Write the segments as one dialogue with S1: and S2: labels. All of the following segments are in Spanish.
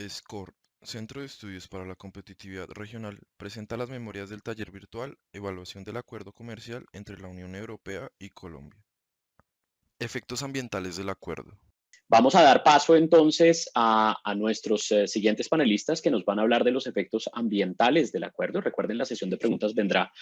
S1: SCORE, Centro de Estudios para la Competitividad Regional, presenta las memorias del taller virtual Evaluación del Acuerdo Comercial entre la Unión Europea y Colombia. Efectos ambientales del acuerdo.
S2: Vamos a dar paso entonces a nuestros siguientes panelistas que nos van a hablar de los efectos ambientales del acuerdo. Recuerden, la sesión de preguntas vendrá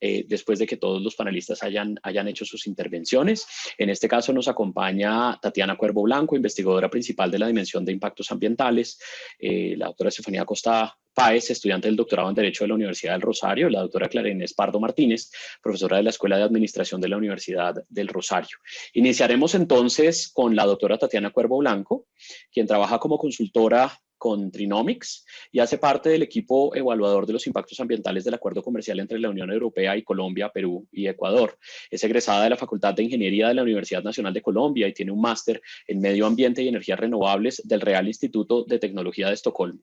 S2: después de que todos los panelistas hayan hecho sus intervenciones. En este caso nos acompaña Tatiana Cuervo Blanco, investigadora principal de la Dimensión de Impactos Ambientales, la doctora Estefanía Costa Páez, estudiante del doctorado en Derecho de la Universidad del Rosario, la doctora Clara Inés Pardo Martínez, profesora de la Escuela de Administración de la Universidad del Rosario. Iniciaremos entonces con la doctora Tatiana Cuervo Blanco, quien trabaja como consultora con Trinomics y hace parte del equipo evaluador de los impactos ambientales del acuerdo comercial entre la Unión Europea y Colombia, Perú y Ecuador. Es egresada de la Facultad de Ingeniería de la Universidad Nacional de Colombia y tiene un máster en Medio Ambiente y Energías Renovables del Real Instituto de Tecnología de Estocolmo.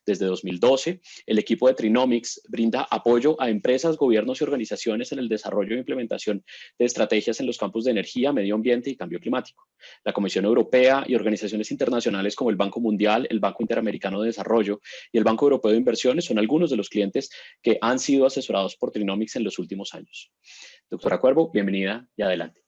S2: Desde 2012, el equipo de Trinomics brinda apoyo a empresas, gobiernos y organizaciones en el desarrollo e implementación de estrategias en los campos de energía, medio ambiente y cambio climático. La Comisión Europea y organizaciones internacionales como el Banco Mundial, el Banco Interamericano de Desarrollo y el Banco Europeo de Inversiones son algunos de los clientes que han sido asesorados por Trinomics en los últimos años. Doctora Cuervo, bienvenida y adelante.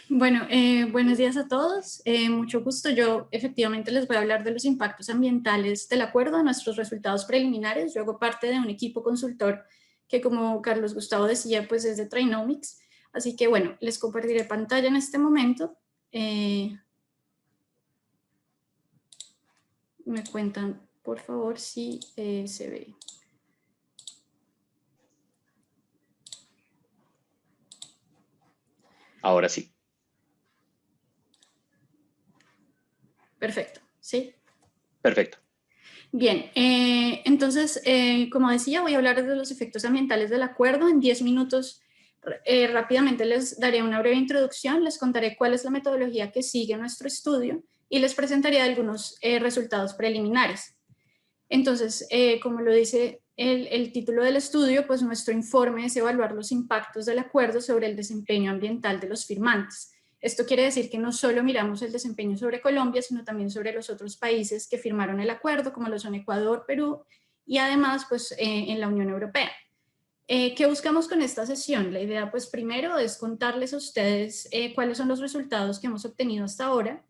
S3: Bueno, buenos días a todos. Mucho gusto. Yo efectivamente les voy a hablar de los impactos ambientales del acuerdo, de nuestros resultados preliminares. Yo hago parte de un equipo consultor que, como Carlos Gustavo decía, pues es de Trinomics. Así que bueno, les compartiré pantalla en este momento. Me cuentan, por favor, si se ve.
S2: Ahora sí.
S3: Perfecto, ¿sí?
S2: Perfecto.
S3: Bien, entonces, como decía, voy a hablar de los efectos ambientales del acuerdo. En 10 minutos rápidamente les daré una breve introducción, les contaré cuál es la metodología que sigue nuestro estudio y les presentaré algunos resultados preliminares. Entonces, como lo dice el título del estudio, pues nuestro informe es evaluar los impactos del acuerdo sobre el desempeño ambiental de los firmantes. Esto quiere decir que no solo miramos el desempeño sobre Colombia, sino también sobre los otros países que firmaron el acuerdo, como lo son Ecuador, Perú y además pues, en la Unión Europea. ¿Qué buscamos con esta sesión? La idea, pues primero, es contarles a ustedes cuáles son los resultados que hemos obtenido hasta ahora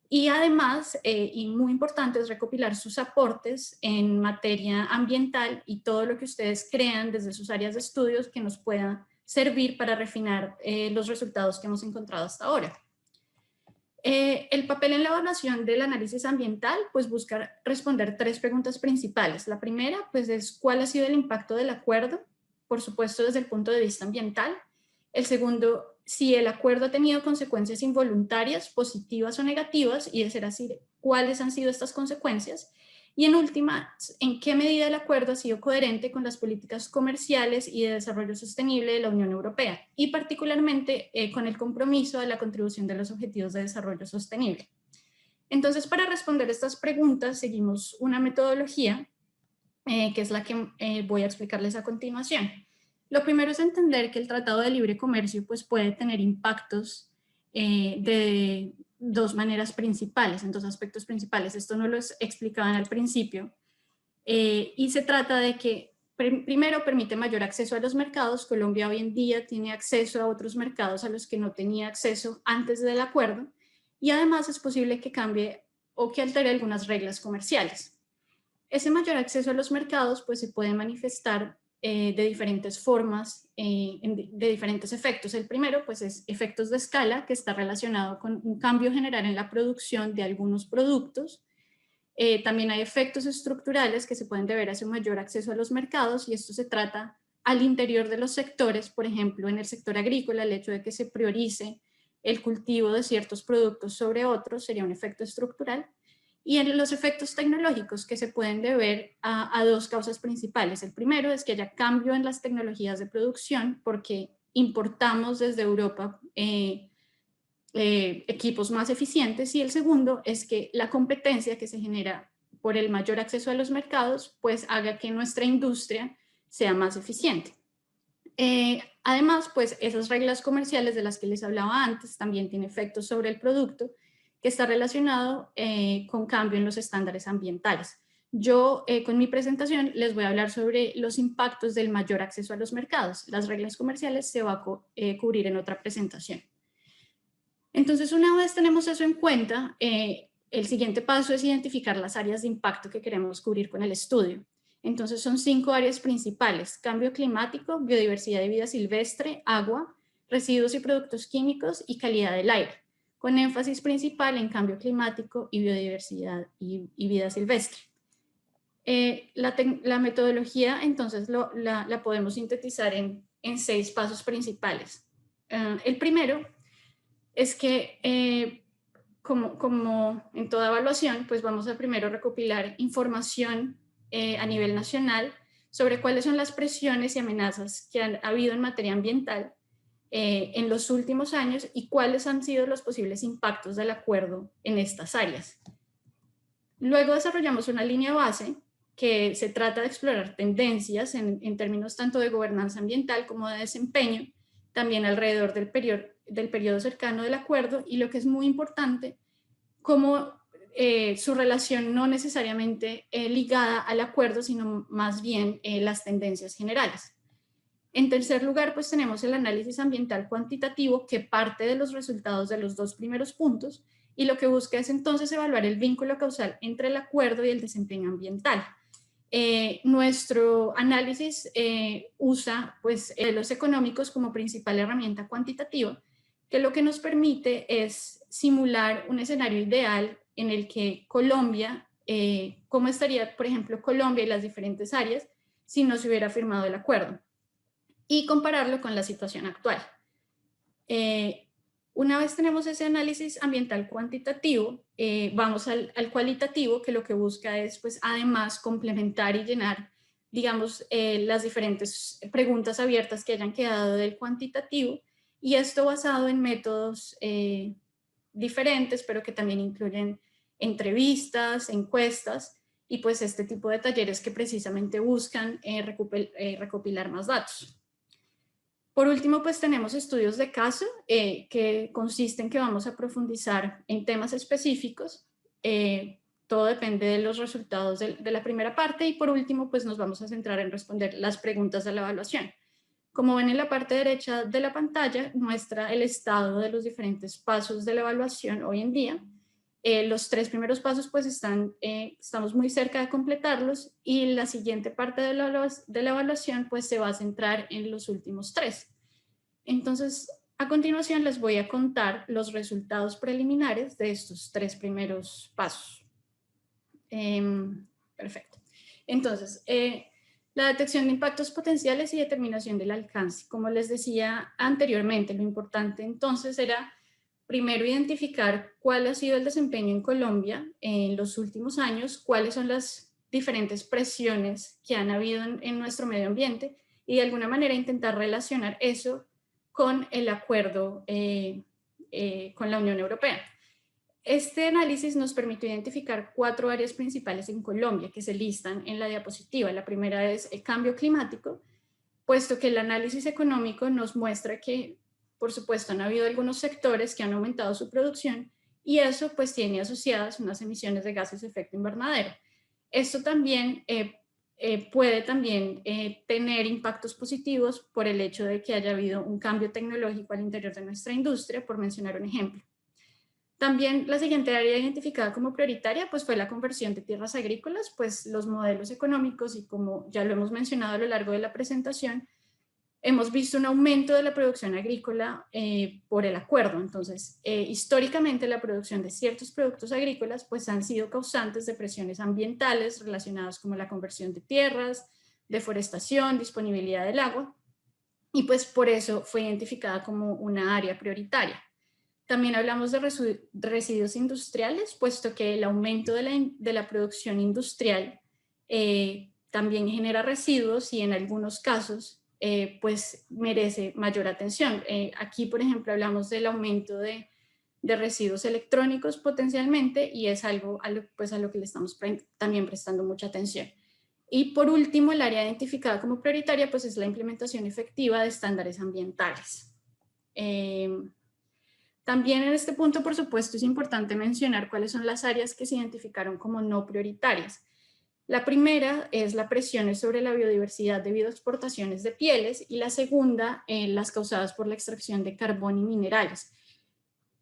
S3: y además, y muy importante, es recopilar sus aportes en materia ambiental y todo lo que ustedes crean desde sus áreas de estudios que nos pueda servir para refinar los resultados que hemos encontrado hasta ahora. El papel en la evaluación del análisis ambiental, pues busca responder 3 preguntas principales. La primera, pues es ¿cuál ha sido el impacto del acuerdo? Por supuesto, desde el punto de vista ambiental. El segundo, si el acuerdo ha tenido consecuencias involuntarias, positivas o negativas, y de ser así, ¿cuáles han sido estas consecuencias? Y en última, ¿en qué medida el acuerdo ha sido coherente con las políticas comerciales y de desarrollo sostenible de la Unión Europea? Y particularmente con el compromiso de la contribución de los Objetivos de Desarrollo Sostenible. Entonces, para responder estas preguntas, seguimos una metodología que es la que voy a explicarles a continuación. Lo primero es entender que el Tratado de Libre Comercio pues, puede tener impactos de 2 maneras principales, en 2 aspectos principales. Esto no lo explicaban al principio. Y se trata de que primero permite mayor acceso a los mercados. Colombia hoy en día tiene acceso a otros mercados a los que no tenía acceso antes del acuerdo. Y además es posible que cambie o que altere algunas reglas comerciales. Ese mayor acceso a los mercados pues, se puede manifestar de diferentes formas, de diferentes efectos. El primero pues, es efectos de escala, que está relacionado con un cambio general en la producción de algunos productos. También hay efectos estructurales que se pueden deber a ese mayor acceso a los mercados, y esto se trata al interior de los sectores. Por ejemplo, en el sector agrícola, el hecho de que se priorice el cultivo de ciertos productos sobre otros sería un efecto estructural. Y en los efectos tecnológicos, que se pueden deber a 2 causas principales. El primero es que haya cambio en las tecnologías de producción, porque importamos desde Europa equipos más eficientes, y el segundo es que la competencia que se genera por el mayor acceso a los mercados, pues haga que nuestra industria sea más eficiente. Además, pues esas reglas comerciales de las que les hablaba antes también tienen efectos sobre el producto, que está relacionado con cambio en los estándares ambientales. Yo con mi presentación les voy a hablar sobre los impactos del mayor acceso a los mercados. Las reglas comerciales se va a cubrir en otra presentación. Entonces, una vez tenemos eso en cuenta, el siguiente paso es identificar las áreas de impacto que queremos cubrir con el estudio. Entonces, son 5 áreas principales: cambio climático, biodiversidad y vida silvestre, agua, residuos y productos químicos y calidad del aire, con énfasis principal en cambio climático y biodiversidad y vida silvestre. La metodología, entonces, la podemos sintetizar en 6 pasos principales. El primero es que, como en toda evaluación, pues vamos a primero recopilar información a nivel nacional sobre cuáles son las presiones y amenazas que han habido en materia ambiental en los últimos años y cuáles han sido los posibles impactos del acuerdo en estas áreas. Luego desarrollamos una línea base que se trata de explorar tendencias en términos tanto de gobernanza ambiental como de desempeño, también alrededor del periodo cercano del acuerdo, y lo que es muy importante, cómo su relación no necesariamente ligada al acuerdo, sino más bien las tendencias generales. En tercer lugar, pues tenemos el análisis ambiental cuantitativo, que parte de los resultados de los 2 primeros puntos, y lo que busca es entonces evaluar el vínculo causal entre el acuerdo y el desempeño ambiental. Nuestro análisis usa pues, los económicos como principal herramienta cuantitativa, que lo que nos permite es simular un escenario ideal en el que Colombia, cómo estaría, por ejemplo, Colombia y las diferentes áreas si no se hubiera firmado el acuerdo, y compararlo con la situación actual. Una vez tenemos ese análisis ambiental cuantitativo, vamos al cualitativo, que lo que busca es, pues, además complementar y llenar, digamos, las diferentes preguntas abiertas que hayan quedado del cuantitativo, y esto basado en métodos diferentes, pero que también incluyen entrevistas, encuestas, y pues este tipo de talleres que precisamente buscan recopilar más datos. Por último, pues tenemos estudios de caso que consisten en que vamos a profundizar en temas específicos. Todo depende de los resultados de la primera parte, y por último, pues nos vamos a centrar en responder las preguntas de la evaluación. Como ven en la parte derecha de la pantalla, muestra el estado de los diferentes pasos de la evaluación hoy en día. Los 3 primeros pasos pues estamos muy cerca de completarlos, y la siguiente parte de la evaluación pues se va a centrar en los últimos 3. Entonces, a continuación les voy a contar los resultados preliminares de estos 3 primeros pasos. Perfecto. Entonces, la detección de impactos potenciales y determinación del alcance. Como les decía anteriormente, lo importante entonces era primero identificar cuál ha sido el desempeño en Colombia en los últimos años, cuáles son las diferentes presiones que han habido en nuestro medio ambiente, y de alguna manera intentar relacionar eso con el acuerdo con la Unión Europea. Este análisis nos permitió identificar 4 áreas principales en Colombia que se listan en la diapositiva. La primera es el cambio climático, puesto que el análisis económico nos muestra que, por supuesto, han habido algunos sectores que han aumentado su producción, y eso pues tiene asociadas unas emisiones de gases de efecto invernadero. Esto también puede también tener impactos positivos por el hecho de que haya habido un cambio tecnológico al interior de nuestra industria, por mencionar un ejemplo. También la siguiente área identificada como prioritaria pues fue la conversión de tierras agrícolas, pues los modelos económicos, y como ya lo hemos mencionado a lo largo de la presentación, hemos visto un aumento de la producción agrícola por el acuerdo. Entonces, históricamente la producción de ciertos productos agrícolas pues han sido causantes de presiones ambientales relacionadas con la conversión de tierras, deforestación, disponibilidad del agua, y pues por eso fue identificada como una área prioritaria. También hablamos de residuos industriales, puesto que el aumento de la producción industrial también genera residuos, y en algunos casos pues merece mayor atención. Aquí, por ejemplo, hablamos del aumento de residuos electrónicos potencialmente, y es algo a lo que le estamos también prestando mucha atención. Y por último, el área identificada como prioritaria pues es la implementación efectiva de estándares ambientales. También en este punto, por supuesto, es importante mencionar cuáles son las áreas que se identificaron como no prioritarias. La primera es la presiones sobre la biodiversidad debido a exportaciones de pieles y la segunda, las causadas por la extracción de carbón y minerales.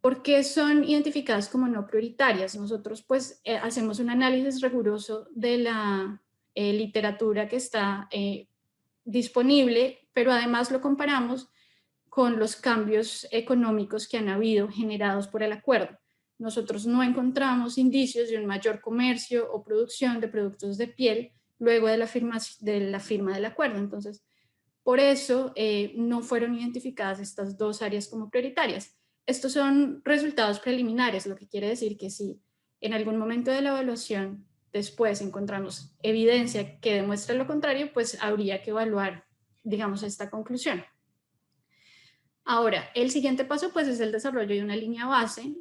S3: ¿Por qué son identificadas como no prioritarias? Nosotros pues hacemos un análisis riguroso de la literatura que está disponible, pero además lo comparamos con los cambios económicos que han habido generados por el acuerdo. Nosotros no encontramos indicios de un mayor comercio o producción de productos de piel luego de la firma del acuerdo. Entonces, por eso no fueron identificadas estas dos áreas como prioritarias. Estos son resultados preliminares, lo que quiere decir que si en algún momento de la evaluación después encontramos evidencia que demuestra lo contrario, pues habría que evaluar, digamos, esta conclusión. Ahora, el siguiente paso pues es el desarrollo de una línea base.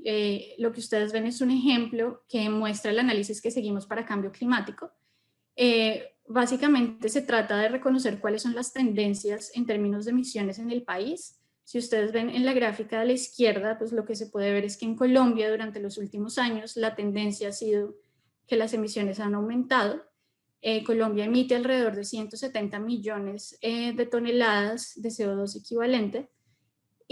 S3: Lo que ustedes ven es un ejemplo que muestra el análisis que seguimos para cambio climático. Básicamente se trata de reconocer cuáles son las tendencias en términos de emisiones en el país. Si ustedes ven en la gráfica de la izquierda, pues lo que se puede ver es que en Colombia durante los últimos años la tendencia ha sido que las emisiones han aumentado. Colombia emite alrededor de 170 millones de toneladas de CO2 equivalente.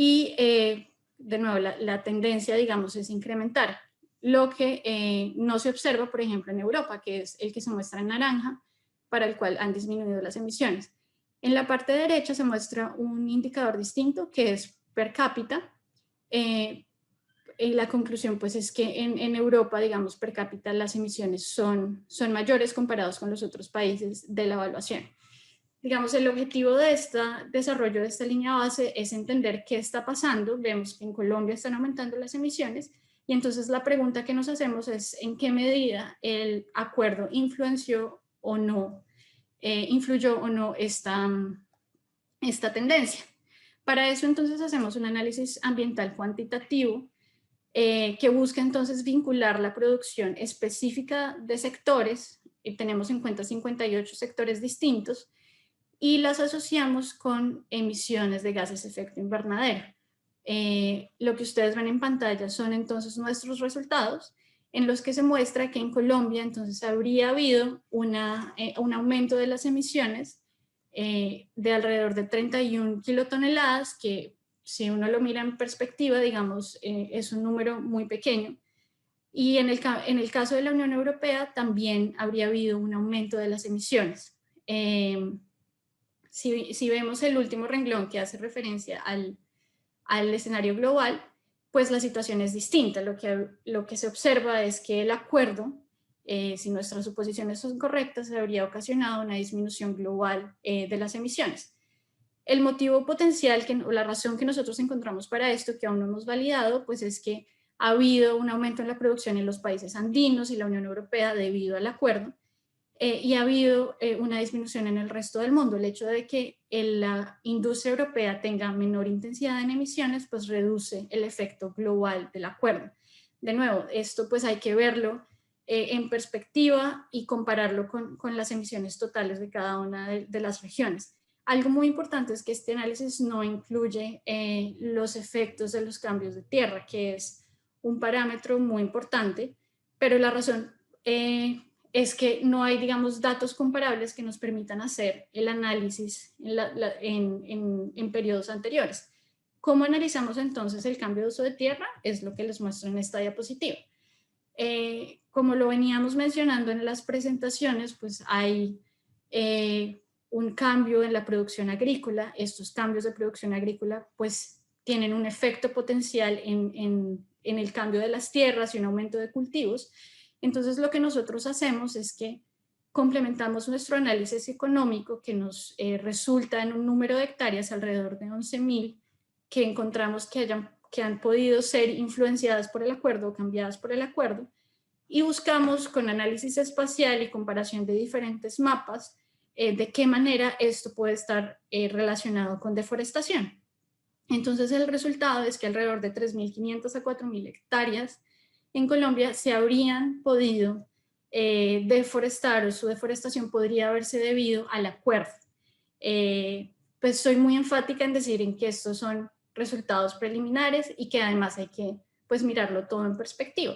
S3: Y de nuevo, la tendencia, digamos, es incrementar. Lo que no se observa, por ejemplo, en Europa, que es el que se muestra en naranja, para el cual han disminuido las emisiones. En la parte derecha se muestra un indicador distinto, que es per cápita. Y la conclusión, pues, es que en Europa, digamos, per cápita, las emisiones son mayores comparados con los otros países de la evaluación. Digamos, el objetivo de este desarrollo de esta línea base es entender qué está pasando. Vemos que en Colombia están aumentando las emisiones y entonces la pregunta que nos hacemos es en qué medida el acuerdo influyó o no esta tendencia. Para eso entonces hacemos un análisis ambiental cuantitativo que busca entonces vincular la producción específica de sectores, y tenemos en cuenta 58 sectores distintos, y las asociamos con emisiones de gases de efecto invernadero. Lo que ustedes ven en pantalla son entonces nuestros resultados, en los que se muestra que en Colombia entonces habría habido un aumento de las emisiones de alrededor de 31 kilotoneladas, que si uno lo mira en perspectiva, digamos, es un número muy pequeño. Y en el caso de la Unión Europea también habría habido un aumento de las emisiones. Si vemos el último renglón que hace referencia al escenario global, pues la situación es distinta. Lo que se observa es que el acuerdo, si nuestras suposiciones son correctas, habría ocasionado una disminución global de las emisiones. El motivo potencial, o la razón que nosotros encontramos para esto, que aún no hemos validado, pues es que ha habido un aumento en la producción en los países andinos y la Unión Europea debido al acuerdo, y ha habido una disminución en el resto del mundo. El hecho de que la industria europea tenga menor intensidad en emisiones, pues reduce el efecto global del acuerdo. De nuevo, esto pues hay que verlo en perspectiva y compararlo con las emisiones totales de cada una de las regiones. Algo muy importante es que este análisis no incluye los efectos de los cambios de tierra, que es un parámetro muy importante, pero la razón es que no hay, digamos, datos comparables que nos permitan hacer el análisis en periodos anteriores. ¿Cómo analizamos entonces el cambio de uso de tierra? Es lo que les muestro en esta diapositiva. Como lo veníamos mencionando en las presentaciones, pues hay un cambio en la producción agrícola. Estos cambios de producción agrícola pues tienen un efecto potencial en el cambio de las tierras y un aumento de cultivos. Entonces lo que nosotros hacemos es que complementamos nuestro análisis económico, que nos resulta en un número de hectáreas alrededor de 11.000 que encontramos que han podido ser influenciadas por el acuerdo o cambiadas por el acuerdo, y buscamos con análisis espacial y comparación de diferentes mapas de qué manera esto puede estar relacionado con deforestación. Entonces el resultado es que alrededor de 3.500 a 4.000 hectáreas en Colombia se habrían podido deforestar, o su deforestación podría haberse debido al acuerdo. Pues soy muy enfática en decir en que estos son resultados preliminares y que además hay que pues mirarlo todo en perspectiva.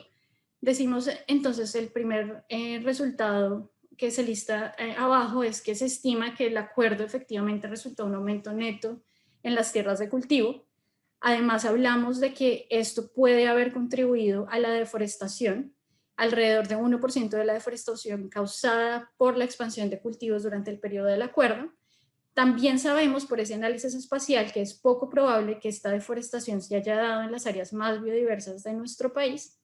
S3: Decimos entonces el primer resultado que se lista abajo es que se estima que el acuerdo efectivamente resultó un aumento neto en las tierras de cultivo. Además hablamos de que esto puede haber contribuido a la deforestación, alrededor de 1% de la deforestación causada por la expansión de cultivos durante el periodo del acuerdo. También sabemos por ese análisis espacial que es poco probable que esta deforestación se haya dado en las áreas más biodiversas de nuestro país.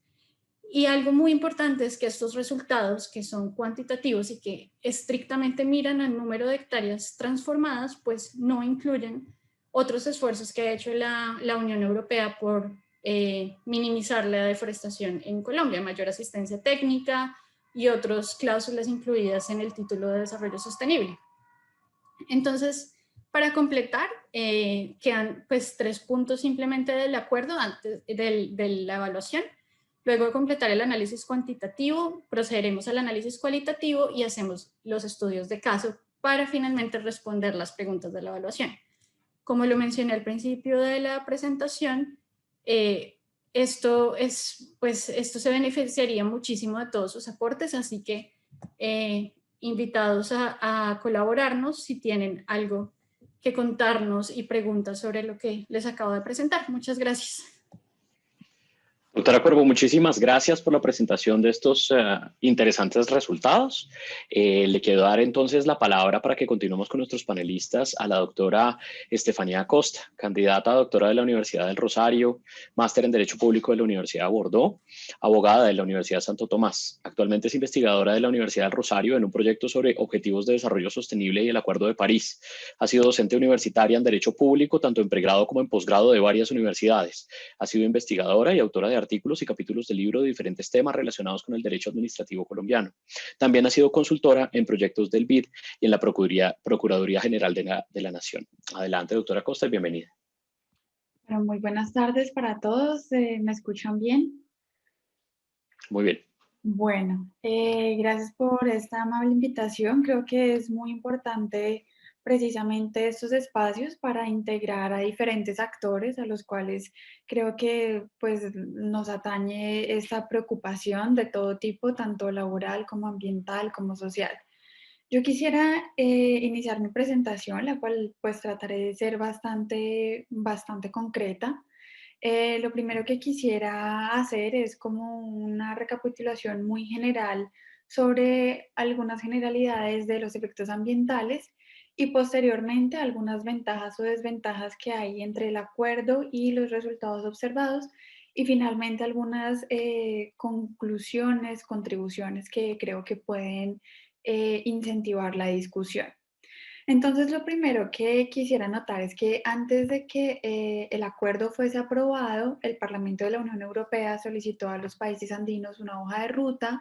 S3: Y algo muy importante es que estos resultados, que son cuantitativos y que estrictamente miran al número de hectáreas transformadas, pues no incluyen otros esfuerzos que ha hecho la Unión Europea por minimizar la deforestación en Colombia, mayor asistencia técnica y otras cláusulas incluidas en el título de desarrollo sostenible. Entonces, para completar, quedan pues 3 puntos simplemente del acuerdo antes de la evaluación. Luego de completar el análisis cuantitativo, procederemos al análisis cualitativo y hacemos los estudios de caso para finalmente responder las preguntas de la evaluación. Como lo mencioné al principio de la presentación, esto se beneficiaría muchísimo de todos sus aportes, así que invitados a colaborarnos si tienen algo que contarnos y preguntas sobre lo que les acabo de presentar. Muchas gracias.
S2: Doctora Cuervo, muchísimas gracias por la presentación de estos interesantes resultados. Le quiero dar entonces la palabra para que continuemos con nuestros panelistas a la doctora Estefanía Acosta, candidata a doctora de la Universidad del Rosario, máster en Derecho Público de la Universidad de Bordeaux, abogada de la Universidad Santo Tomás. Actualmente es investigadora de la Universidad del Rosario en un proyecto sobre objetivos de desarrollo sostenible y el Acuerdo de París. Ha sido docente universitaria en Derecho Público, tanto en pregrado como en posgrado de varias universidades. Ha sido investigadora y autora de artículos y capítulos de libro de diferentes temas relacionados con el derecho administrativo colombiano. También ha sido consultora en proyectos del BID y en la Procuraduría General de la Nación. Adelante, doctora Costa, y bienvenida.
S4: Bueno, muy buenas tardes para todos. ¿Me escuchan bien?
S2: Muy bien.
S4: Bueno, gracias por esta amable invitación. Creo que es muy importante precisamente estos espacios para integrar a diferentes actores a los cuales creo que pues nos atañe esta preocupación de todo tipo, tanto laboral como ambiental como social. Yo quisiera iniciar mi presentación, la cual pues trataré de ser bastante concreta. Lo primero que quisiera hacer es como una recapitulación muy general sobre algunas generalidades de los efectos ambientales y posteriormente algunas ventajas o desventajas que hay entre el acuerdo y los resultados observados y finalmente algunas conclusiones, contribuciones que creo que pueden incentivar la discusión. Entonces, lo primero que quisiera notar es que antes de que el acuerdo fuese aprobado, el Parlamento de la Unión Europea solicitó a los países andinos una hoja de ruta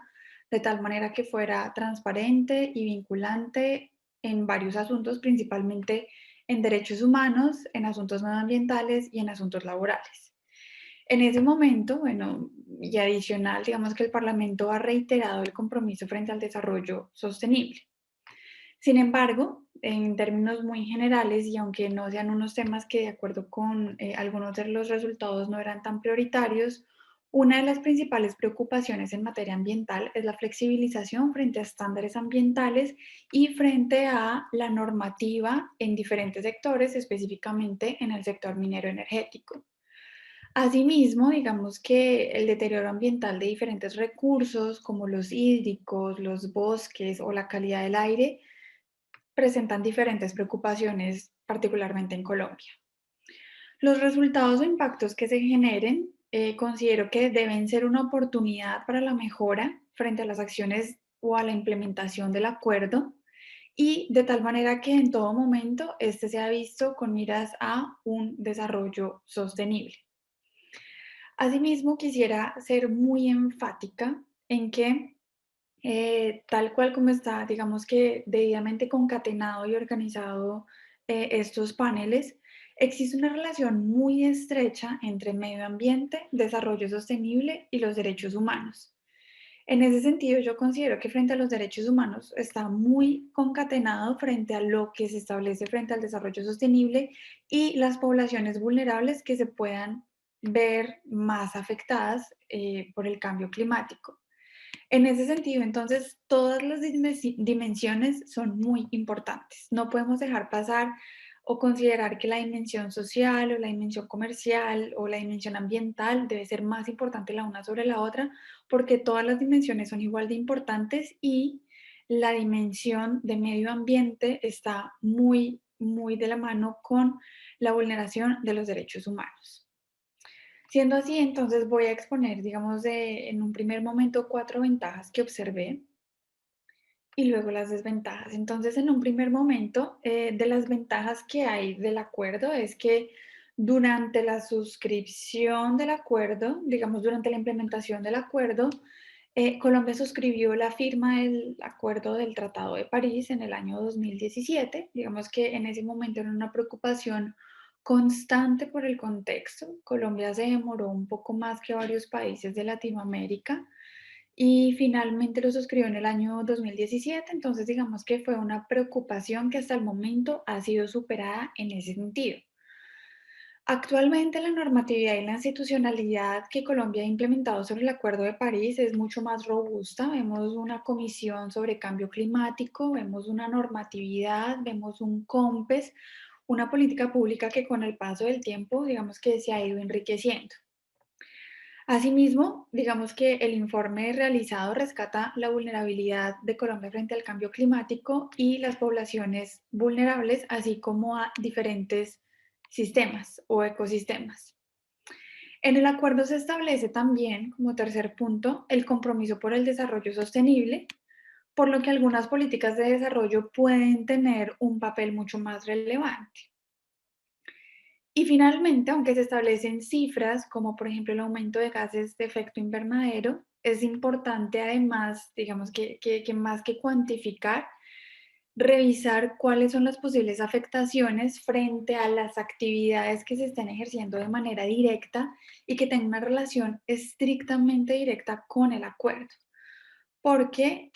S4: de tal manera que fuera transparente y vinculante en varios asuntos, principalmente en derechos humanos, en asuntos medioambientales y en asuntos laborales. En ese momento, bueno, y adicional, digamos que el Parlamento ha reiterado el compromiso frente al desarrollo sostenible. Sin embargo, en términos muy generales, y aunque no sean unos temas que de acuerdo con algunos de los resultados no eran tan prioritarios, una de las principales preocupaciones en materia ambiental es la flexibilización frente a estándares ambientales y frente a la normativa en diferentes sectores, específicamente en el sector minero energético. Asimismo, digamos que el deterioro ambiental de diferentes recursos, como los hídricos, los bosques o la calidad del aire, presentan diferentes preocupaciones, particularmente en Colombia. Los resultados o impactos que se generen considero que deben ser una oportunidad para la mejora frente a las acciones o a la implementación del acuerdo y de tal manera que en todo momento este sea visto con miras a un desarrollo sostenible. Asimismo, quisiera ser muy enfática en que tal cual como está, digamos que debidamente concatenado y organizado estos paneles, existe una relación muy estrecha entre medio ambiente, desarrollo sostenible y los derechos humanos. En ese sentido, yo considero que frente a los derechos humanos está muy concatenado frente a lo que se establece frente al desarrollo sostenible y las poblaciones vulnerables que se puedan ver más afectadas por el cambio climático. En ese sentido, entonces, todas las dimensiones son muy importantes. No podemos dejar pasar o considerar que la dimensión social o la dimensión comercial o la dimensión ambiental debe ser más importante la una sobre la otra, porque todas las dimensiones son igual de importantes y la dimensión de medio ambiente está muy, muy de la mano con la vulneración de los derechos humanos. Siendo así, entonces voy a exponer, digamos, en un primer momento 4 ventajas que observé y luego las desventajas. Entonces, en un primer momento, de las ventajas que hay del acuerdo es que durante la suscripción del acuerdo, digamos, durante la implementación del acuerdo, Colombia suscribió la firma del acuerdo del Tratado de París en el año 2017. Digamos que en ese momento era una preocupación constante por el contexto. Colombia se demoró un poco más que varios países de Latinoamérica y finalmente lo suscribió en el año 2017. Entonces digamos que fue una preocupación que hasta el momento ha sido superada en ese sentido. Actualmente la normatividad y la institucionalidad que Colombia ha implementado sobre el Acuerdo de París es mucho más robusta. Vemos una comisión sobre cambio climático, vemos una normatividad, vemos un COMPES, una política pública que con el paso del tiempo, digamos que se ha ido enriqueciendo. Asimismo, digamos que el informe realizado rescata la vulnerabilidad de Colombia frente al cambio climático y las poblaciones vulnerables, así como a diferentes sistemas o ecosistemas. En el acuerdo se establece también, como tercer punto, el compromiso por el desarrollo sostenible, por lo que algunas políticas de desarrollo pueden tener un papel mucho más relevante. Y finalmente, aunque se establecen cifras como por ejemplo el aumento de gases de efecto invernadero, es importante además, digamos que más que cuantificar, revisar cuáles son las posibles afectaciones frente a las actividades que se estén ejerciendo de manera directa y que tengan una relación estrictamente directa con el acuerdo. Porque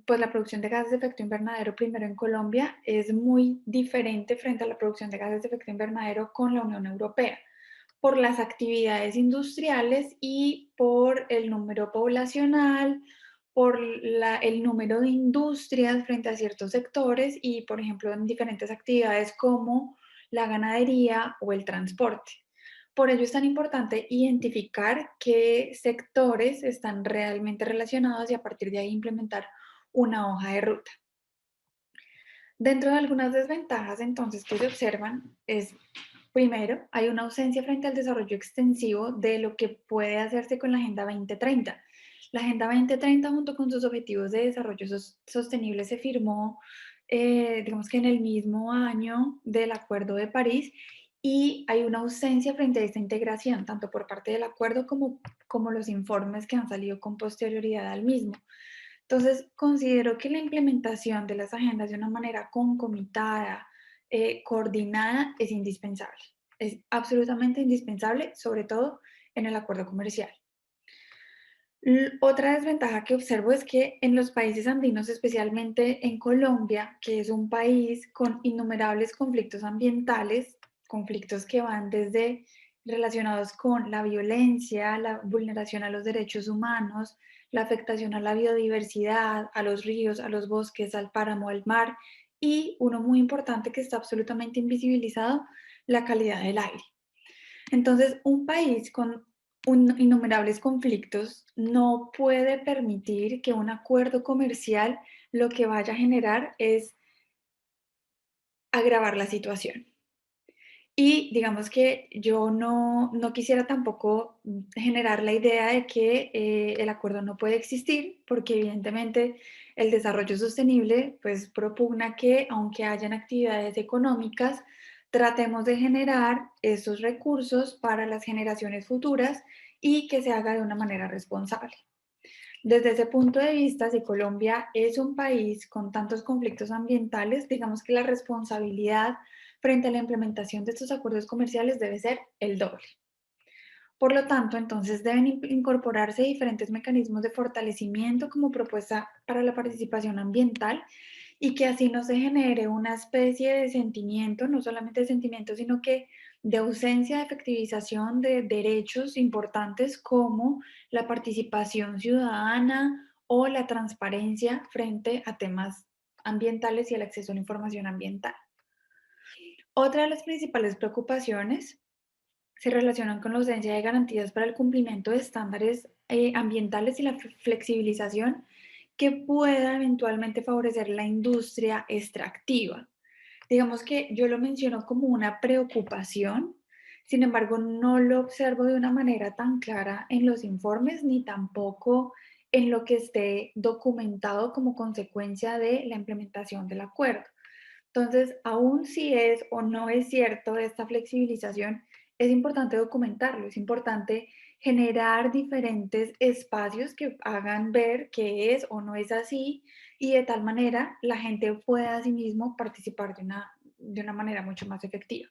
S4: pues la producción de gases de efecto invernadero, primero en Colombia, es muy diferente frente a la producción de gases de efecto invernadero con la Unión Europea, por las actividades industriales y por el número poblacional, por el número de industrias frente a ciertos sectores y, por ejemplo, en diferentes actividades como la ganadería o el transporte. Por ello es tan importante identificar qué sectores están realmente relacionados y a partir de ahí implementar una hoja de ruta. Dentro de algunas desventajas entonces que se observan es, primero, hay una ausencia frente al desarrollo extensivo de lo que puede hacerse con la Agenda 2030. La Agenda 2030 junto con sus objetivos de desarrollo sostenible se firmó, digamos que en el mismo año del Acuerdo de París y hay una ausencia frente a esta integración, tanto por parte del acuerdo como los informes que han salido con posterioridad al mismo. Entonces, considero que la implementación de las agendas de una manera concomitada, coordinada, es indispensable. Es absolutamente indispensable, sobre todo en el acuerdo comercial. Otra desventaja que observo es que en los países andinos, especialmente en Colombia, que es un país con innumerables conflictos ambientales, conflictos que van desde relacionados con la violencia, la vulneración a los derechos humanos, la afectación a la biodiversidad, a los ríos, a los bosques, al páramo, al mar y uno muy importante que está absolutamente invisibilizado, la calidad del aire. Entonces, un país con innumerables conflictos no puede permitir que un acuerdo comercial lo que vaya a generar es agravar la situación. Y digamos que yo no quisiera tampoco generar la idea de que el acuerdo no puede existir, porque evidentemente el desarrollo sostenible pues propugna que aunque hayan actividades económicas, tratemos de generar esos recursos para las generaciones futuras y que se haga de una manera responsable. Desde ese punto de vista, si Colombia es un país con tantos conflictos ambientales, digamos que la responsabilidad frente a la implementación de estos acuerdos comerciales debe ser el doble. Por lo tanto, entonces deben incorporarse diferentes mecanismos de fortalecimiento como propuesta para la participación ambiental y que así no se genere una especie de sentimiento, no solamente de sentimiento, sino que de ausencia de efectivización de derechos importantes como la participación ciudadana o la transparencia frente a temas ambientales y el acceso a la información ambiental. Otra de las principales preocupaciones se relacionan con la ausencia de garantías para el cumplimiento de estándares ambientales y la flexibilización que pueda eventualmente favorecer la industria extractiva. Digamos que yo lo menciono como una preocupación, sin embargo, no lo observo de una manera tan clara en los informes ni tampoco en lo que esté documentado como consecuencia de la implementación del acuerdo. Entonces, aún si es o no es cierto esta flexibilización, es importante documentarlo, es importante generar diferentes espacios que hagan ver que es o no es así y de tal manera la gente pueda asimismo participar de una manera mucho más efectiva.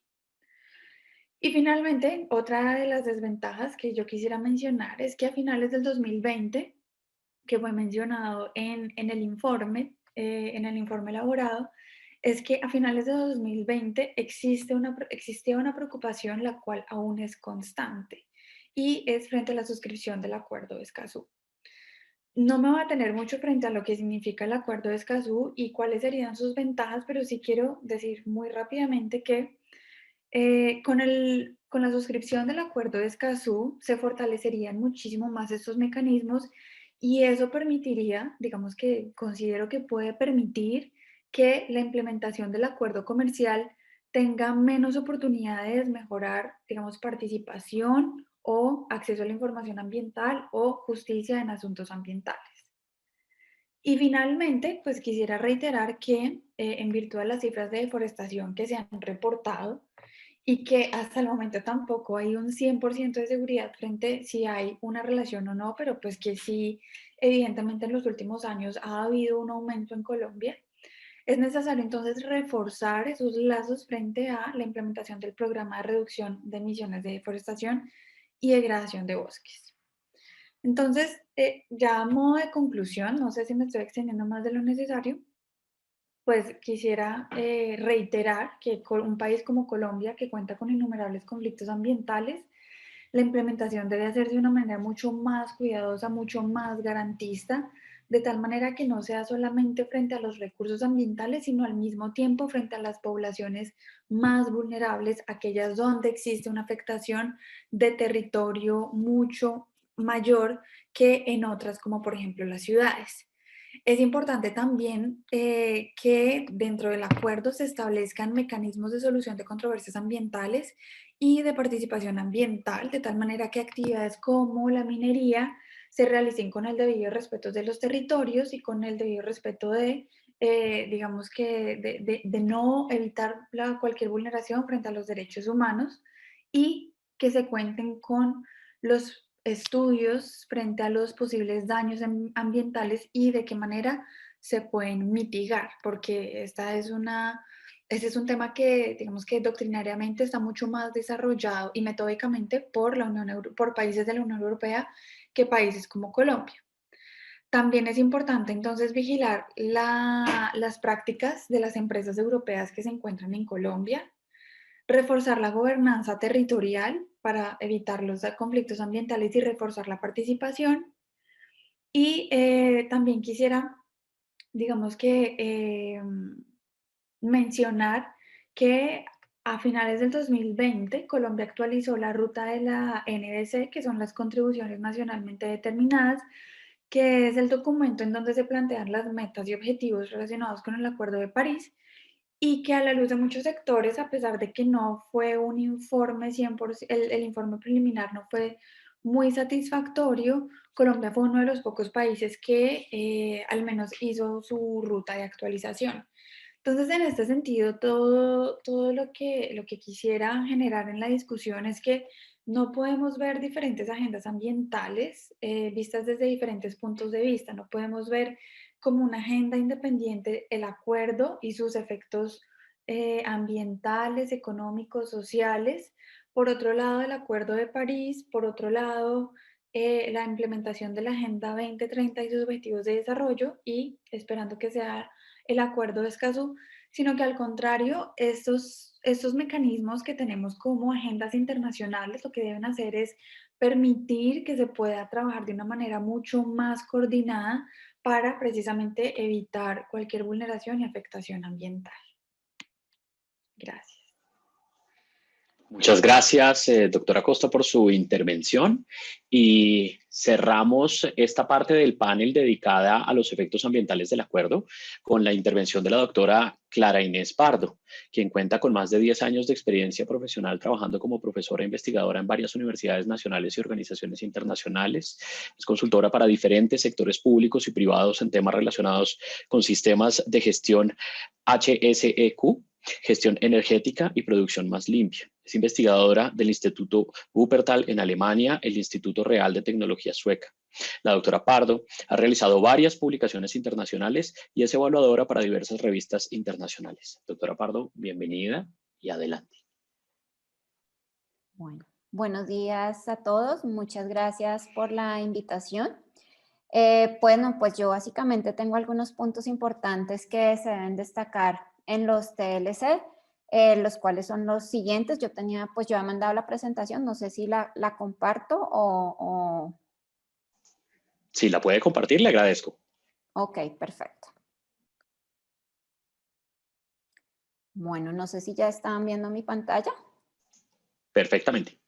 S4: Y finalmente, otra de las desventajas que yo quisiera mencionar es que a finales del 2020, que fue mencionado en el informe elaborado, es que a finales de 2020 existía una preocupación la cual aún es constante y es frente a la suscripción del Acuerdo de Escazú. No me voy a tener mucho frente a lo que significa el Acuerdo de Escazú y cuáles serían sus ventajas, pero sí quiero decir muy rápidamente que con la suscripción del Acuerdo de Escazú se fortalecerían muchísimo más estos mecanismos y eso permitiría, digamos que considero que puede permitir que la implementación del acuerdo comercial tenga menos oportunidades, mejorar, digamos, participación o acceso a la información ambiental o justicia en asuntos ambientales. Y finalmente, pues quisiera reiterar que en virtud de las cifras de deforestación que se han reportado, y que hasta el momento tampoco hay un 100% de seguridad frente si hay una relación o no, pero pues que sí, evidentemente en los últimos años ha habido un aumento en Colombia. Es necesario entonces reforzar esos lazos frente a la implementación del programa de reducción de emisiones de deforestación y degradación de bosques. Entonces, ya a modo de conclusión, no sé si me estoy extendiendo más de lo necesario, pues quisiera reiterar que un país como Colombia, que cuenta con innumerables conflictos ambientales, la implementación debe hacerse de una manera mucho más cuidadosa, mucho más garantista, de tal manera que no sea solamente frente a los recursos ambientales, sino al mismo tiempo frente a las poblaciones más vulnerables, aquellas donde existe una afectación de territorio mucho mayor que en otras, como por ejemplo las ciudades. Es importante también que dentro del acuerdo se establezcan mecanismos de solución de controversias ambientales y de participación ambiental, de tal manera que actividades como la minería se realicen con el debido respeto de los territorios y con el debido respeto digamos que, de no evitar cualquier vulneración frente a los derechos humanos y que se cuenten con los estudios frente a los posibles daños ambientales y de qué manera se pueden mitigar, porque este es un tema que, digamos que doctrinariamente está mucho más desarrollado y metódicamente por países de la Unión Europea que países como Colombia. También es importante entonces vigilar las prácticas de las empresas europeas que se encuentran en Colombia, reforzar la gobernanza territorial para evitar los conflictos ambientales y reforzar la participación. Y también quisiera, digamos que, mencionar que a finales del 2020 Colombia actualizó la ruta de la NDC, que son las contribuciones nacionalmente determinadas, que es el documento en donde se plantean las metas y objetivos relacionados con el Acuerdo de París y que a la luz de muchos sectores, a pesar de que no fue un informe 100%, el informe preliminar no fue muy satisfactorio, Colombia fue uno de los pocos países que al menos hizo su ruta de actualización. Entonces, en este sentido, todo lo que quisiera generar en la discusión es que no podemos ver diferentes agendas ambientales vistas desde diferentes puntos de vista. No podemos ver como una agenda independiente el acuerdo y sus efectos ambientales, económicos, sociales, Por otro lado, el Acuerdo de París, por otro lado, la implementación de la Agenda 2030 y sus objetivos de desarrollo y esperando que sea el Acuerdo de Escazú, sino que al contrario, estos mecanismos que tenemos como agendas internacionales lo que deben hacer es permitir que se pueda trabajar de una manera mucho más coordinada para precisamente evitar cualquier vulneración y afectación ambiental. Gracias.
S2: Muchas gracias, doctora Costa, por su intervención y cerramos esta parte del panel dedicada a los efectos ambientales del acuerdo con la intervención de la doctora Clara Inés Pardo, quien cuenta con más de 10 años de experiencia profesional trabajando como profesora e investigadora en varias universidades nacionales y organizaciones internacionales. Es consultora para diferentes sectores públicos y privados en temas relacionados con sistemas de gestión HSEQ, gestión energética y producción más limpia. Es investigadora del Instituto Wuppertal en Alemania, el Instituto Real de Tecnología Sueca. La doctora Pardo ha realizado varias publicaciones internacionales y es evaluadora para diversas revistas internacionales. Doctora Pardo, bienvenida y adelante.
S5: Bueno, buenos días a todos. Muchas gracias por la invitación. Bueno, pues yo básicamente tengo algunos puntos importantes que se deben destacar en los TLC, los cuales son los siguientes. Yo he mandado la presentación, no sé si la comparto o...
S2: Si la puede compartir, le agradezco.
S5: Ok, perfecto. Bueno, no sé si ya están viendo mi pantalla.
S2: Perfectamente.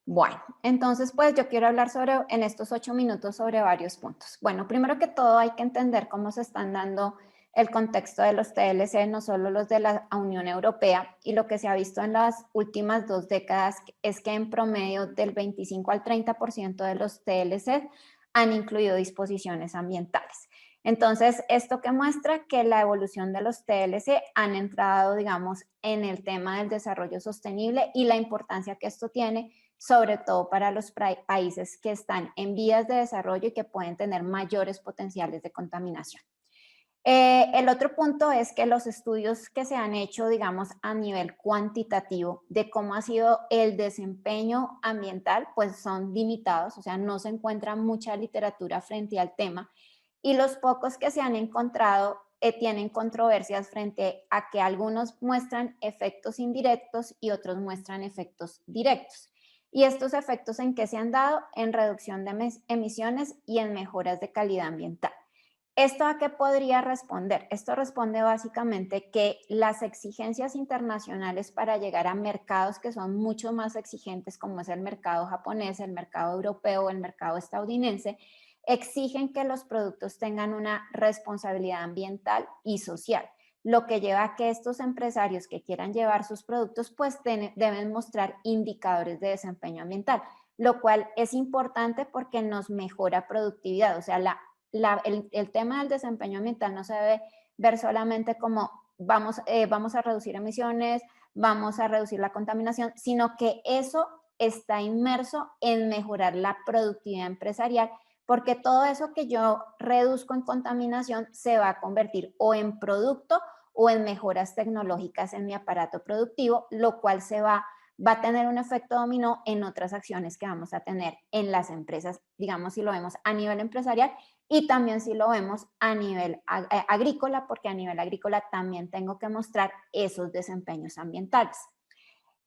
S5: Bueno, entonces pues yo quiero hablar en estos 8 minutos sobre varios puntos. Bueno, primero que todo hay que entender cómo se están dando el contexto de los TLC, no solo los de la Unión Europea, y lo que se ha visto en las últimas 2 décadas es que en promedio del 25 al 30% de los TLC han incluido disposiciones ambientales. Entonces, esto que muestra que la evolución de los TLC han entrado, digamos, en el tema del desarrollo sostenible y la importancia que esto tiene, sobre todo para los países que están en vías de desarrollo y que pueden tener mayores potenciales de contaminación. El otro punto es que los estudios que se han hecho, digamos, a nivel cuantitativo de cómo ha sido el desempeño ambiental, pues son limitados, o sea, no se encuentra mucha literatura frente al tema y los pocos que se han encontrado tienen controversias frente a que algunos muestran efectos indirectos y otros muestran efectos directos. ¿Y estos efectos en qué se han dado? En reducción de emisiones y en mejoras de calidad ambiental. ¿Esto a qué podría responder? Esto responde básicamente que las exigencias internacionales para llegar a mercados que son mucho más exigentes, como es el mercado japonés, el mercado europeo, el mercado estadounidense, exigen que los productos tengan una responsabilidad ambiental y social, lo que lleva a que estos empresarios que quieran llevar sus productos pues deben mostrar indicadores de desempeño ambiental, lo cual es importante porque nos mejora productividad, o sea, el tema del desempeño ambiental no se debe ver solamente como vamos a reducir emisiones, vamos a reducir la contaminación, sino que eso está inmerso en mejorar la productividad empresarial, porque todo eso que yo reduzco en contaminación se va a convertir o en producto o en mejoras tecnológicas en mi aparato productivo, lo cual va a tener un efecto dominó en otras acciones que vamos a tener en las empresas, digamos si lo vemos a nivel empresarial y también si lo vemos a nivel agrícola, porque a nivel agrícola también tengo que mostrar esos desempeños ambientales.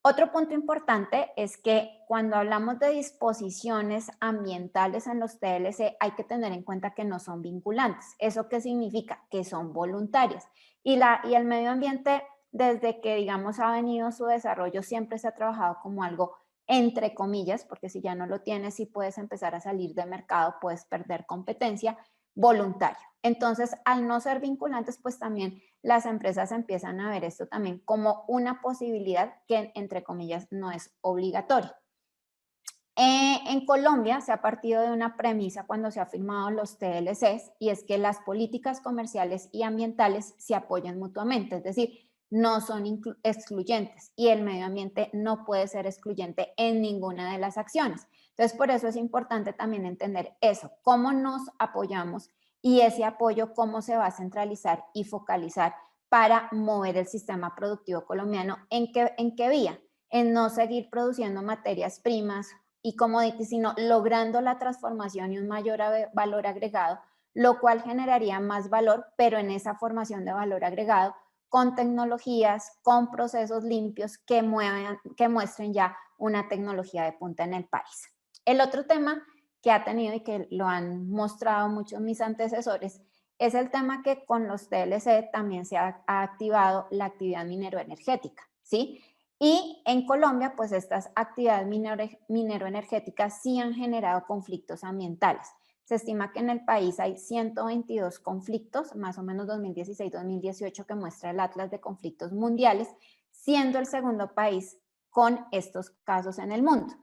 S5: Otro punto importante es que cuando hablamos de disposiciones ambientales en los TLC hay que tener en cuenta que no son vinculantes. ¿Eso qué significa? Que son voluntarias. Y el medio ambiente, desde que digamos ha venido su desarrollo, siempre se ha trabajado como algo entre comillas, porque si ya no lo tienes, si puedes empezar a salir de mercado, puedes perder competencia, voluntario. Entonces, al no ser vinculantes, pues también las empresas empiezan a ver esto también como una posibilidad que, entre comillas, no es obligatorio. En Colombia se ha partido de una premisa cuando se han firmado los TLCs y es que las políticas comerciales y ambientales se apoyan mutuamente, es decir, no son excluyentes y el medio ambiente no puede ser excluyente en ninguna de las acciones. Entonces, por eso es importante también entender eso, cómo nos apoyamos y ese apoyo cómo se va a centralizar y focalizar para mover el sistema productivo colombiano. ¿En qué vía? en no seguir produciendo materias primas y commodities, sino logrando la transformación y un mayor valor agregado, lo cual generaría más valor, pero en esa formación de valor agregado, con tecnologías, con procesos limpios que muestren ya una tecnología de punta en el país. El otro tema que ha tenido y que lo han mostrado muchos mis antecesores es el tema que con los TLC también se ha activado la actividad mineroenergética, ¿sí? Y en Colombia, pues estas actividades mineroenergéticas sí han generado conflictos ambientales. Se estima que en el país hay 122 conflictos, más o menos 2016-2018, que muestra el Atlas de Conflictos Mundiales, siendo el segundo país con estos casos en el mundo.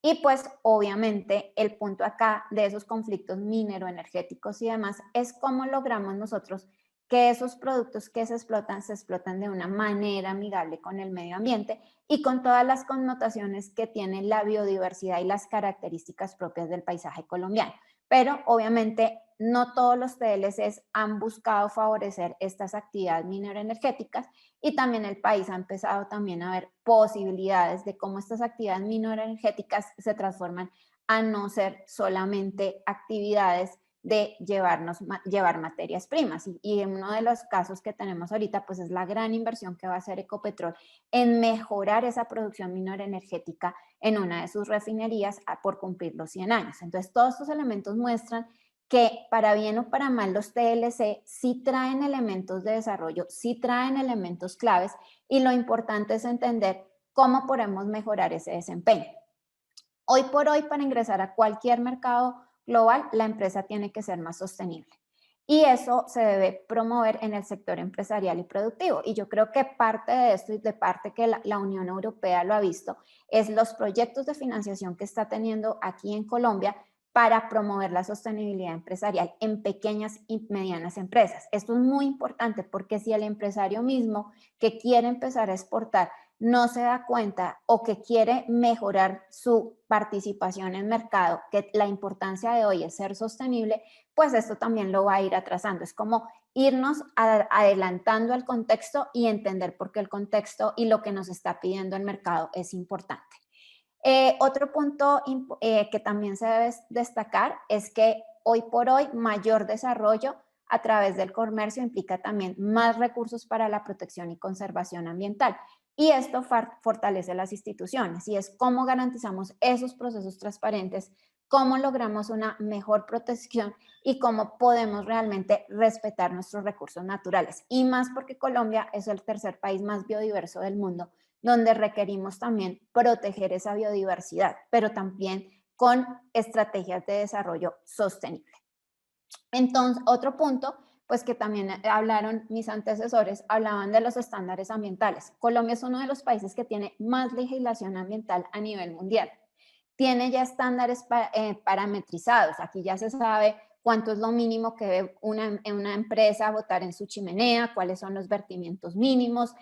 S5: Y pues obviamente el punto acá de esos conflictos mineroenergéticos y demás es cómo logramos nosotros que esos productos que se explotan de una manera amigable con el medio ambiente y con todas las connotaciones que tiene la biodiversidad y las características propias del paisaje colombiano. Pero obviamente no todos los TLCs han buscado favorecer estas actividades mineroenergéticas y también el país ha empezado también a ver posibilidades de cómo estas actividades mineroenergéticas se transforman a no ser solamente actividades de llevar materias primas. Y en uno de los casos que tenemos ahorita, pues es la gran inversión que va a hacer Ecopetrol en mejorar esa producción mineroenergética en una de sus refinerías por cumplir los 100 años. Entonces, todos estos elementos muestran que para bien o para mal los TLC sí traen elementos de desarrollo, sí traen elementos claves y lo importante es entender cómo podemos mejorar ese desempeño. Hoy por hoy, para ingresar a cualquier mercado global, la empresa tiene que ser más sostenible. Y eso se debe promover en el sector empresarial y productivo. Y yo creo que parte de esto y de parte que la Unión Europea lo ha visto es los proyectos de financiación que está teniendo aquí en Colombia para promover la sostenibilidad empresarial en pequeñas y medianas empresas. Esto es muy importante porque si el empresario mismo que quiere empezar a exportar no se da cuenta o que quiere mejorar su participación en mercado, que la importancia de hoy es ser sostenible, pues esto también lo va a ir atrasando. Es como irnos adelantando al contexto y entender por qué el contexto y lo que nos está pidiendo el mercado es importante. Otro punto que también se debe destacar es que hoy por hoy mayor desarrollo a través del comercio implica también más recursos para la protección y conservación ambiental. Y esto fortalece las instituciones y es cómo garantizamos esos procesos transparentes, cómo logramos una mejor protección y cómo podemos realmente respetar nuestros recursos naturales. Y más porque Colombia es el tercer país más biodiverso del mundo, donde requerimos también proteger esa biodiversidad, pero también con estrategias de desarrollo sostenible. Entonces, otro punto, pues que también hablaron mis antecesores, hablaban de los estándares ambientales. Colombia es uno de los países que tiene más legislación ambiental a nivel mundial. Tiene ya estándares parametrizados. Aquí ya se sabe cuánto es lo mínimo que debe una empresa botar en su chimenea, cuáles son los vertimientos mínimos,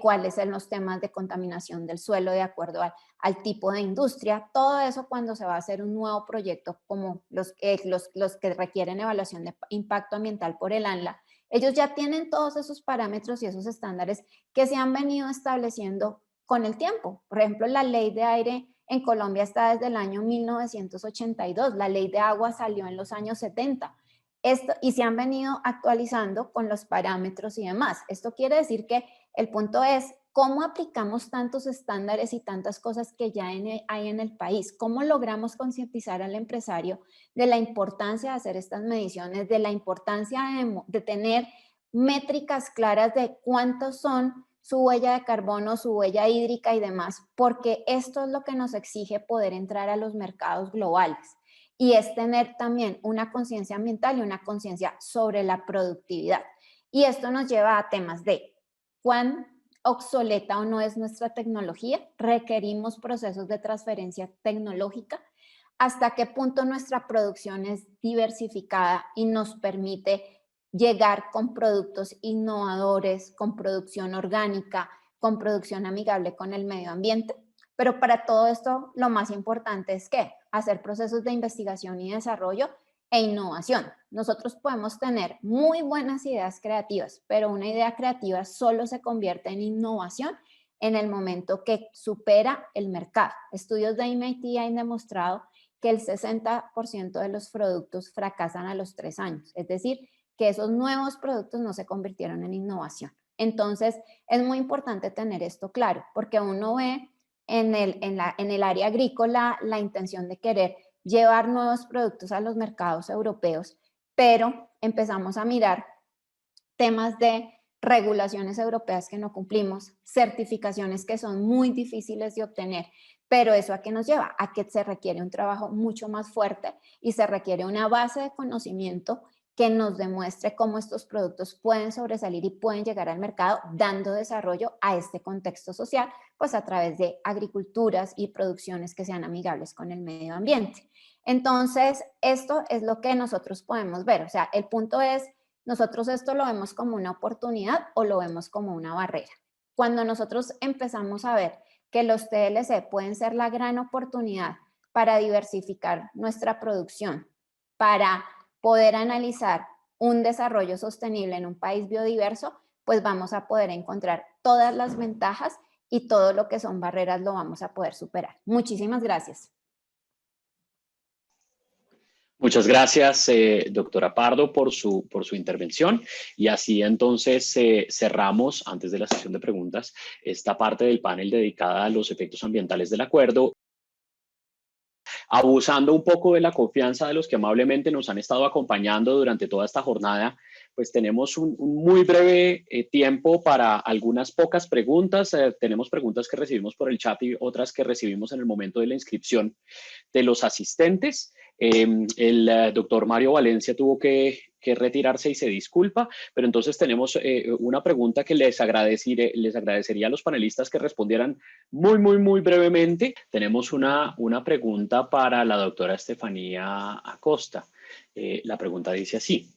S5: cuáles son los temas de contaminación del suelo de acuerdo al tipo de industria. Todo eso cuando se va a hacer un nuevo proyecto como los que requieren evaluación de impacto ambiental por el ANLA, ellos ya tienen todos esos parámetros y esos estándares que se han venido estableciendo con el tiempo. Por ejemplo, la ley de aire en Colombia está desde el año 1982, la ley de agua salió en los años 70 y se han venido actualizando con los parámetros y demás. Esto quiere decir que el punto es cómo aplicamos tantos estándares y tantas cosas que ya hay en el país, cómo logramos concientizar al empresario de la importancia de hacer estas mediciones, de la importancia de tener métricas claras de cuántos son su huella de carbono, su huella hídrica y demás, porque esto es lo que nos exige poder entrar a los mercados globales y es tener también una conciencia ambiental y una conciencia sobre la productividad. Y esto nos lleva a temas de cuán obsoleta o no es nuestra tecnología, requerimos procesos de transferencia tecnológica, hasta qué punto nuestra producción es diversificada y nos permite llegar con productos innovadores, con producción orgánica, con producción amigable con el medio ambiente. Pero para todo esto, lo más importante es que hacer procesos de investigación y desarrollo e innovación. Nosotros podemos tener muy buenas ideas creativas, pero una idea creativa solo se convierte en innovación en el momento que supera el mercado. Estudios de MIT han demostrado que el 60% de los productos fracasan a los 3 años, es decir, que esos nuevos productos no se convirtieron en innovación. Entonces, es muy importante tener esto claro, porque uno ve en el área agrícola la intención de querer llevar nuevos productos a los mercados europeos, pero empezamos a mirar temas de regulaciones europeas que no cumplimos, certificaciones que son muy difíciles de obtener, pero ¿eso a qué nos lleva? A que se requiere un trabajo mucho más fuerte y se requiere una base de conocimiento que nos demuestre cómo estos productos pueden sobresalir y pueden llegar al mercado, dando desarrollo a este contexto social, pues a través de agriculturas y producciones que sean amigables con el medio ambiente. Entonces, esto es lo que nosotros podemos ver. O sea, el punto es, nosotros esto lo vemos como una oportunidad o lo vemos como una barrera. Cuando nosotros empezamos a ver que los TLC pueden ser la gran oportunidad para diversificar nuestra producción, para poder analizar un desarrollo sostenible en un país biodiverso, pues vamos a poder encontrar todas las ventajas y todo lo que son barreras lo vamos a poder superar. Muchísimas gracias.
S2: Muchas gracias, doctora Pardo, por su intervención. Y así entonces cerramos, antes de la sesión de preguntas, esta parte del panel dedicada a los efectos ambientales del acuerdo. Abusando un poco de la confianza de los que amablemente nos han estado acompañando durante toda esta jornada, pues tenemos un muy breve tiempo para algunas pocas preguntas. Tenemos preguntas que recibimos por el chat y otras que recibimos en el momento de la inscripción de los asistentes. El doctor Mario Valencia tuvo que retirarse y se disculpa, pero entonces tenemos una pregunta que les agradecería a los panelistas que respondieran muy brevemente. Tenemos una pregunta para la doctora Estefanía Acosta. La pregunta dice así: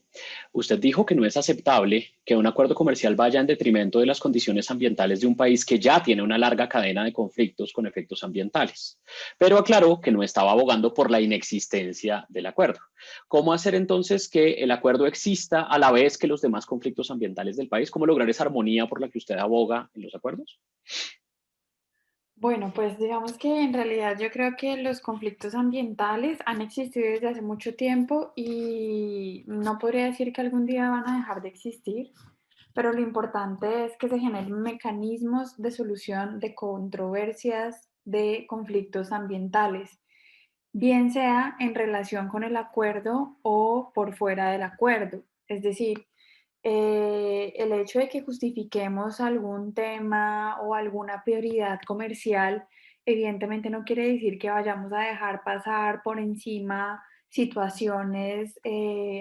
S2: usted dijo que no es aceptable que un acuerdo comercial vaya en detrimento de las condiciones ambientales de un país que ya tiene una larga cadena de conflictos con efectos ambientales, pero aclaró que no estaba abogando por la inexistencia del acuerdo. ¿Cómo hacer entonces que el acuerdo exista a la vez que los demás conflictos ambientales del país? ¿Cómo lograr esa armonía por la que usted aboga en los acuerdos?
S4: Bueno, pues digamos que en realidad yo creo que los conflictos ambientales han existido desde hace mucho tiempo y no podría decir que algún día van a dejar de existir, pero lo importante es que se generen mecanismos de solución de controversias de conflictos ambientales, bien sea en relación con el acuerdo o por fuera del acuerdo. Es decir, el hecho de que justifiquemos algún tema o alguna prioridad comercial, evidentemente no quiere decir que vayamos a dejar pasar por encima situaciones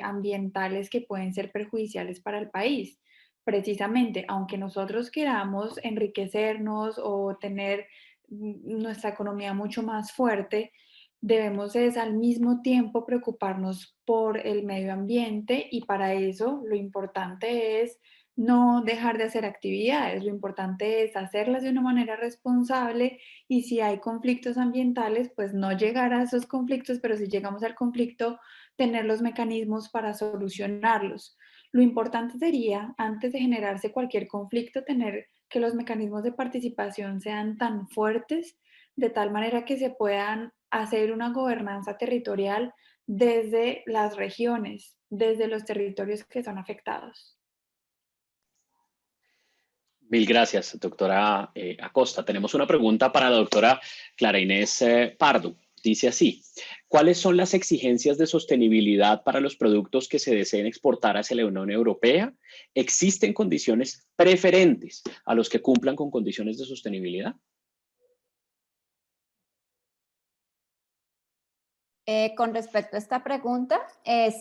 S4: ambientales que pueden ser perjudiciales para el país. Precisamente, aunque nosotros queramos enriquecernos o tener nuestra economía mucho más fuerte, debemos es al mismo tiempo preocuparnos por el medio ambiente y para eso lo importante es no dejar de hacer actividades, lo importante es hacerlas de una manera responsable y si hay conflictos ambientales, pues no llegar a esos conflictos, pero si llegamos al conflicto, tener los mecanismos para solucionarlos. Lo importante sería, antes de generarse cualquier conflicto, tener que los mecanismos de participación sean tan fuertes de tal manera que se puedan hacer una gobernanza territorial desde las regiones, desde los territorios que son afectados.
S2: Mil gracias, doctora Acosta. Tenemos una pregunta para la doctora Clara Inés Pardo. Dice así: ¿cuáles son las exigencias de sostenibilidad para los productos que se deseen exportar hacia la Unión Europea? ¿Existen condiciones preferentes a los que cumplan con condiciones de sostenibilidad?
S5: Con respecto a esta pregunta,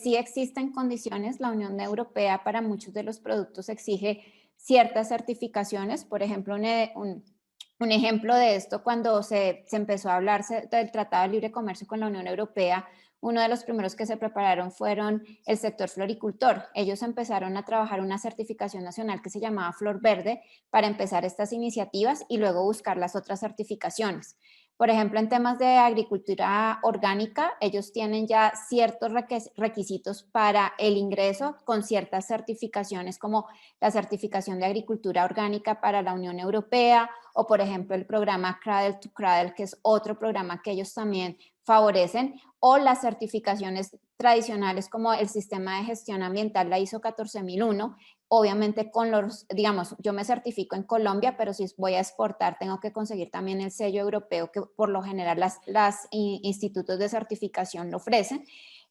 S5: sí existen condiciones. La Unión Europea para muchos de los productos exige ciertas certificaciones. Por ejemplo, un ejemplo de esto, cuando se empezó a hablarse del Tratado de Libre Comercio con la Unión Europea, uno de los primeros que se prepararon fueron el sector floricultor. Ellos empezaron a trabajar una certificación nacional que se llamaba Flor Verde para empezar estas iniciativas y luego buscar las otras certificaciones. Por ejemplo, en temas de agricultura orgánica, ellos tienen ya ciertos requisitos para el ingreso con ciertas certificaciones, como la certificación de agricultura orgánica para la Unión Europea, o por ejemplo el programa Cradle to Cradle, que es otro programa que ellos también favorecen, o las certificaciones tradicionales como el sistema de gestión ambiental, la ISO 14001, obviamente con los, digamos, yo me certifico en Colombia, pero si voy a exportar tengo que conseguir también el sello europeo que por lo general las institutos de certificación lo ofrecen.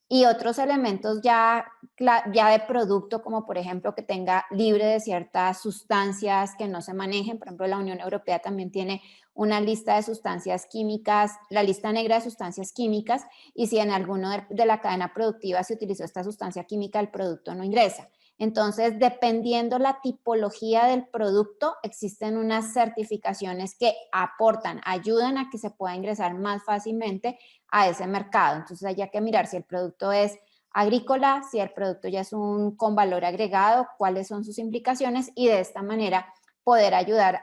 S5: Y otros elementos ya de producto, como por ejemplo que tenga libre de ciertas sustancias que no se manejen. Por ejemplo, la Unión Europea también tiene una lista de sustancias químicas, la lista negra de sustancias químicas, y si en alguno de la cadena productiva se utilizó esta sustancia química, el producto no ingresa. Entonces, dependiendo la tipología del producto, existen unas certificaciones que aportan, ayudan a que se pueda ingresar más fácilmente a ese mercado. Entonces, hay que mirar si el producto es agrícola, si el producto ya es con valor agregado, cuáles son sus implicaciones, y de esta manera poder ayudar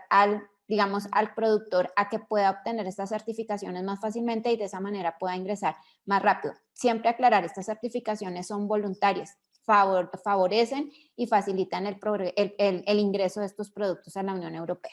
S5: digamos, al productor a que pueda obtener estas certificaciones más fácilmente y de esa manera pueda ingresar más rápido. Siempre aclarar, estas certificaciones son voluntarias, favorecen y facilitan el ingreso de estos productos a la Unión Europea.